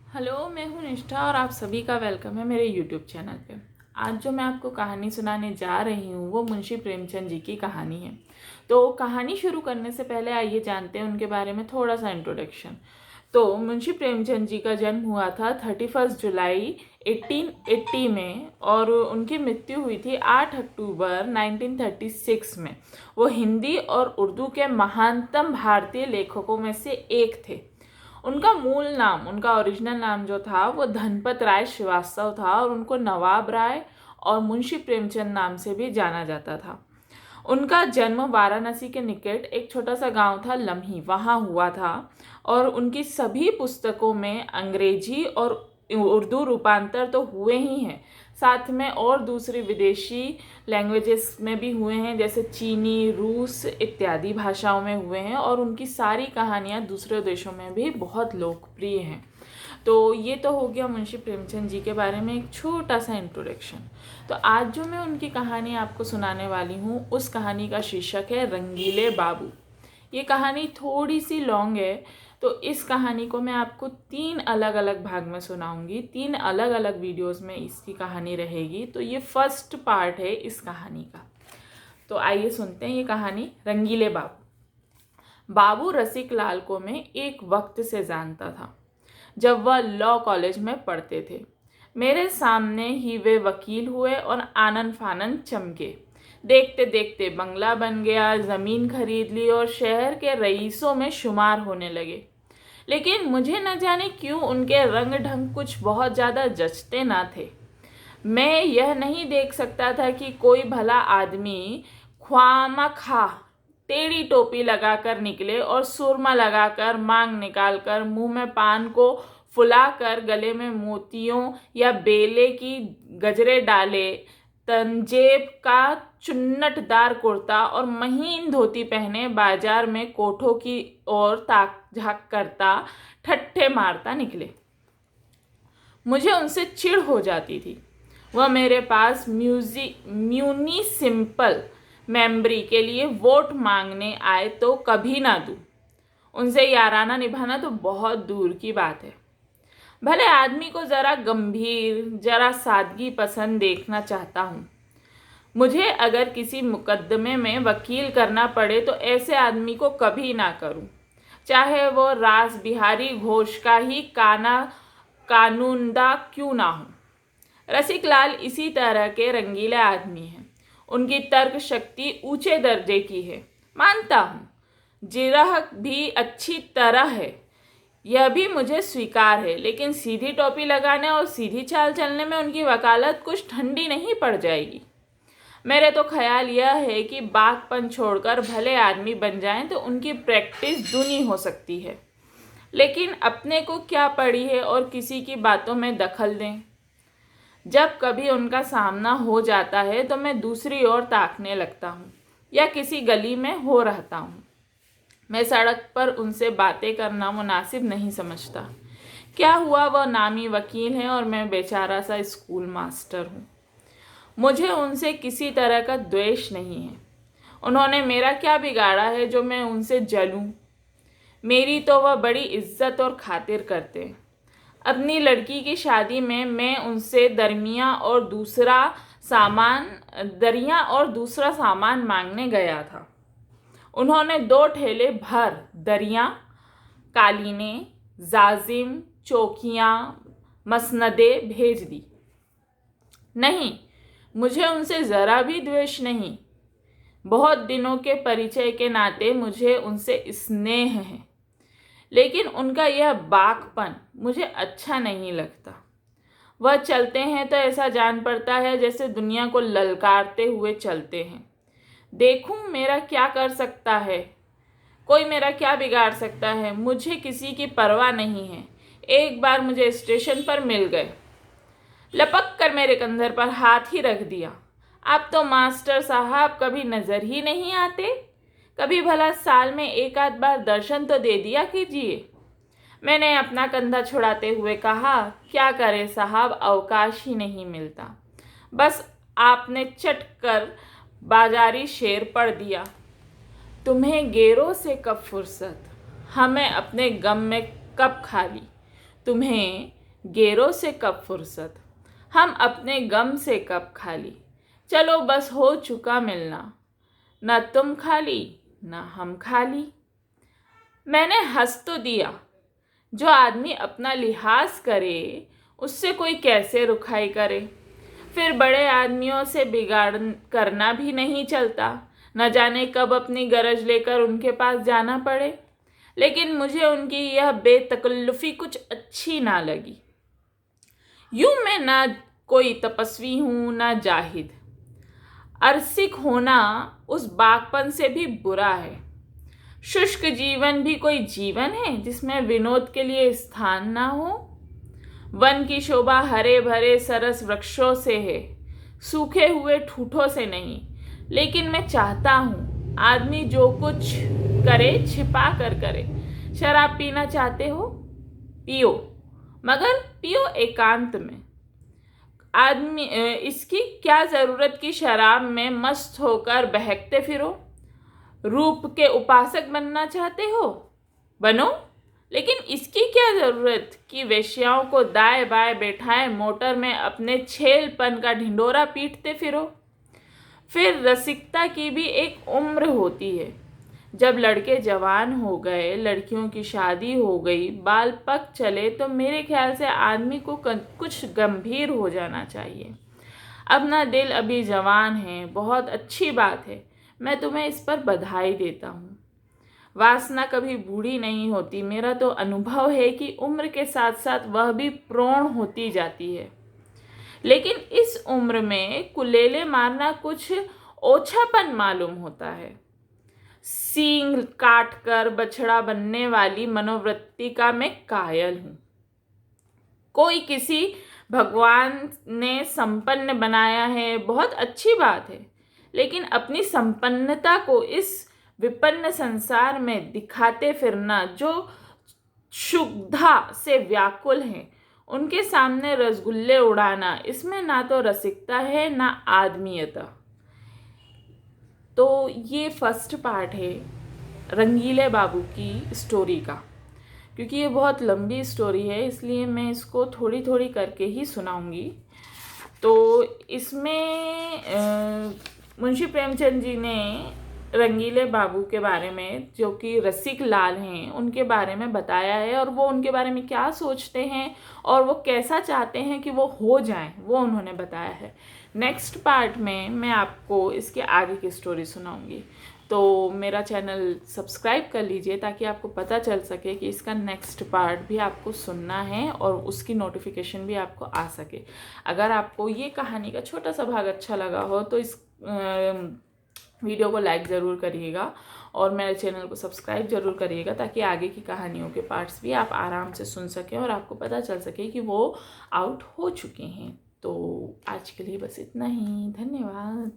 Hello, मैं हूँ निष्ठा और आप सभी का वेलकम है मेरे यूट्यूब चैनल पे। आज जो मैं आपको कहानी सुनाने जा रही हूँ वो मुंशी प्रेमचंद जी की कहानी है। तो कहानी शुरू करने से पहले आइए जानते हैं उनके बारे में थोड़ा सा इंट्रोडक्शन। तो मुंशी प्रेमचंद जी का जन्म हुआ था 31 जुलाई 1880 में और उनकी मृत्यु हुई थी 8 अक्टूबर 1936 में। वो हिंदी और उर्दू के महानतम भारतीय लेखकों में से एक थे। उनका मूल नाम, उनका ओरिजिनल नाम जो था वो धनपत राय श्रीवास्तव था और उनको नवाब राय और मुंशी प्रेमचंद नाम से भी जाना जाता था। उनका जन्म वाराणसी के निकट एक छोटा सा गांव था लम्ही, वहाँ हुआ था और उनकी सभी पुस्तकों में अंग्रेजी और उर्दू रूपांतर तो हुए ही हैं, साथ में और दूसरी विदेशी लैंग्वेजेस में भी हुए हैं, जैसे चीनी, रूस इत्यादि भाषाओं में हुए हैं और उनकी सारी कहानियाँ दूसरे देशों में भी बहुत लोकप्रिय हैं। तो ये तो हो गया मुंशी प्रेमचंद जी के बारे में एक छोटा सा इंट्रोडक्शन। तो आज जो मैं उनकी कहानी आपको सुनाने वाली हूँ उस कहानी का शीर्षक है रंगीले बाबू। ये कहानी थोड़ी सी लॉन्ग है, तो इस कहानी को मैं आपको 3 अलग अलग भाग में सुनाऊंगी। 3 अलग अलग वीडियोस में इसकी कहानी रहेगी। तो ये फर्स्ट पार्ट है इस कहानी का। तो आइए सुनते हैं ये कहानी रंगीले बाबू। बाबू रसिक लाल को मैं एक वक्त से जानता था, जब वह लॉ कॉलेज में पढ़ते थे। मेरे सामने ही वे वकील हुए और आनन फानन चमके। देखते देखते बंगला बन गया, ज़मीन खरीद ली और शहर के रईसों में शुमार होने लगे। लेकिन मुझे न जाने क्यों उनके रंग ढंग कुछ बहुत ज़्यादा जचते ना थे। मैं यह नहीं देख सकता था कि कोई भला आदमी ख्वामखा टेढ़ी टोपी लगाकर निकले और सुरमा लगाकर, मांग निकालकर, मुंह में पान को फुलाकर, गले में मोतियों या बेले की गजरे डाले, तंजेब का चुन्नटदार कुर्ता और महीन धोती पहने बाजार में कोठों की ओर ताक झाँक करता, ठट्ठे मारता निकले। मुझे उनसे चिढ़ हो जाती थी। वह मेरे पास म्यूनिसिपल मेंबरी के लिए वोट मांगने आए तो कभी ना दूं। उनसे याराना निभाना तो बहुत दूर की बात है। भले आदमी को ज़रा गंभीर, ज़रा सादगी पसंद देखना चाहता हूँ। मुझे अगर किसी मुकदमे में वकील करना पड़े तो ऐसे आदमी को कभी ना करूँ, चाहे वो रास बिहारी घोष का ही कानूनदा क्यों ना हो। रसिक लाल इसी तरह के रंगीले आदमी हैं। उनकी तर्क शक्ति ऊंचे दर्जे की है, मानता हूँ। जिरह भी अच्छी तरह है, यह भी मुझे स्वीकार है। लेकिन सीधी टोपी लगाने और सीधी चाल चलने में उनकी वकालत कुछ ठंडी नहीं पड़ जाएगी। मेरे तो ख्याल यह है कि बागपन छोड़कर भले आदमी बन जाएं तो उनकी प्रैक्टिस दूनी हो सकती है। लेकिन अपने को क्या पड़ी है और किसी की बातों में दखल दें। जब कभी उनका सामना हो जाता है तो मैं दूसरी ओर ताकने लगता हूँ या किसी गली में हो रहता हूँ। मैं सड़क पर उनसे बातें करना मुनासिब नहीं समझता। क्या हुआ, वह नामी वकील हैं और मैं बेचारा सा स्कूल मास्टर हूँ। मुझे उनसे किसी तरह का द्वेष नहीं है। उन्होंने मेरा क्या बिगाड़ा है जो मैं उनसे जलूं। मेरी तो वह बड़ी इज्जत और खातिर करते हैं। अपनी लड़की की शादी में मैं उनसे दरिया और दूसरा सामान मांगने गया था। उन्होंने 2 ठेले भर दरिया, कालीने, जाजिम, चौकियाँ, मसनदे भेज दी। नहीं, मुझे उनसे ज़रा भी द्वेष नहीं। बहुत दिनों के परिचय के नाते मुझे उनसे स्नेह है। लेकिन उनका यह बाकपन मुझे अच्छा नहीं लगता। वह चलते हैं तो ऐसा जान पड़ता है जैसे दुनिया को ललकारते हुए चलते हैं। देखूं मेरा क्या कर सकता है, कोई मेरा क्या बिगाड़ सकता है। मुझे किसी की परवाह नहीं है। एक बार मुझे स्टेशन पर मिल गए, लपक कर मेरे कंधे पर हाथ ही रख दिया। आप तो मास्टर साहब कभी नज़र ही नहीं आते। कभी भला साल में एक आध बार दर्शन तो दे दिया कीजिए। मैंने अपना कंधा छुड़ाते हुए कहा, क्या करें साहब, अवकाश ही नहीं मिलता। बस आपने चट कर बाजारी शेर पढ़ दिया। तुम्हें गेरों से कब फुर्सत, हमें अपने गम में कब खाली। तुम्हें गेरों से कब फुर्सत, हम अपने गम से कब खाली। चलो बस हो चुका मिलना, न तुम खाली न हम खाली। मैंने हंस तो दिया, जो आदमी अपना लिहाज करे उससे कोई कैसे रुखाई करे। फिर बड़े आदमियों से बिगाड़ करना भी नहीं चलता, न जाने कब अपनी गरज लेकर उनके पास जाना पड़े। लेकिन मुझे उनकी यह बेतकल्लुफ़ी कुछ अच्छी ना लगी। यूं मैं ना कोई तपस्वी हूं ना जाहिद, अरसिक होना उस बागपन से भी बुरा है। शुष्क जीवन भी कोई जीवन है जिसमें विनोद के लिए स्थान ना हो। वन की शोभा हरे भरे सरस वृक्षों से है, सूखे हुए ठूठों से नहीं। लेकिन मैं चाहता हूँ आदमी जो कुछ करे छिपा कर करे। शराब पीना चाहते हो पियो, मगर पियो एकांत में। आदमी इसकी क्या ज़रूरत कि शराब में मस्त होकर बहकते फिरो। रूप के उपासक बनना चाहते हो बनो, लेकिन इसकी क्या ज़रूरत कि वेश्याओं को दाएं बाएं बैठाए मोटर में अपने छेलपन का ढिंडोरा पीटते फिरो। फिर रसिकता की भी एक उम्र होती है। जब लड़के जवान हो गए, लड़कियों की शादी हो गई, बाल पक चले, तो मेरे ख्याल से आदमी को कुछ गंभीर हो जाना चाहिए। अपना दिल अभी जवान है, बहुत अच्छी बात है, मैं तुम्हें इस पर बधाई देता हूँ। वासना कभी बूढ़ी नहीं होती। मेरा तो अनुभव है कि उम्र के साथ साथ वह भी प्रौढ़ होती जाती है। लेकिन इस उम्र में कुलेले मारना कुछ ओछापन मालूम होता है। सींग काट कर बछड़ा बनने वाली मनोवृत्ति का मैं कायल हूँ। कोई किसी भगवान ने संपन्न बनाया है, बहुत अच्छी बात है, लेकिन अपनी संपन्नता को इस विपन्न संसार में दिखाते फिरना जो क्षुब्धा से व्याकुल हैं, उनके सामने रसगुल्ले उड़ाना, इसमें ना तो रसिकता है ना आदमीयता। तो ये फर्स्ट पार्ट है रंगीले बाबू की स्टोरी का। क्योंकि ये बहुत लंबी स्टोरी है इसलिए मैं इसको थोड़ी थोड़ी करके ही सुनाऊंगी। तो इसमें मुंशी प्रेमचंद जी ने रंगीले बाबू के बारे में, जो कि रसिक लाल हैं, उनके बारे में बताया है और वो उनके बारे में क्या सोचते हैं और वो कैसा चाहते हैं कि वो हो जाएं, वो उन्होंने बताया है। नेक्स्ट पार्ट में मैं आपको इसके आगे की स्टोरी सुनाऊंगी। तो मेरा चैनल सब्सक्राइब कर लीजिए ताकि आपको पता चल सके कि इसका नेक्स्ट पार्ट भी आपको सुनना है और उसकी नोटिफिकेशन भी आपको आ सके। अगर आपको ये कहानी का छोटा सा भाग अच्छा लगा हो तो इस वीडियो को लाइक ज़रूर करिएगा और मेरे चैनल को सब्सक्राइब ज़रूर करिएगा ताकि आगे की कहानियों के पार्ट्स भी आप आराम से सुन सकें और आपको पता चल सके कि वो आउट हो चुके हैं। तो आज के लिए बस इतना ही। धन्यवाद।